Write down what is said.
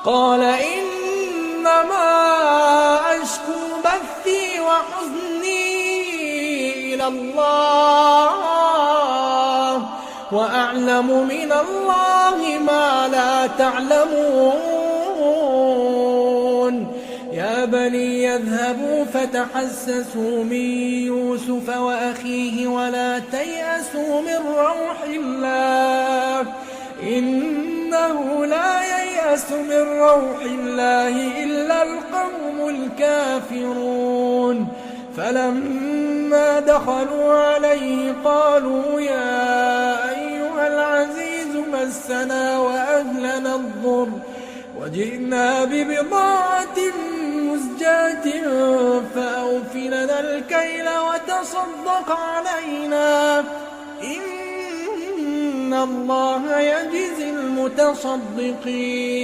قال إنما أشكو بثي وحزني إلى الله وأعلم من الله ما لا تعلمون يا بني يذهبوا فتحسسوا من يوسف وأخيه ولا تيأسوا من روح الله إنه لا ييأس من روح الله إلا القوم الكافرون فلما دخلوا عليه قالوا يا أيها العزيز مسنا وأهلنا الضر وجئنا ببضاعة مزجاة فأوف لنا الكيل وتصدق علينا إن الله يجزي المتصدقين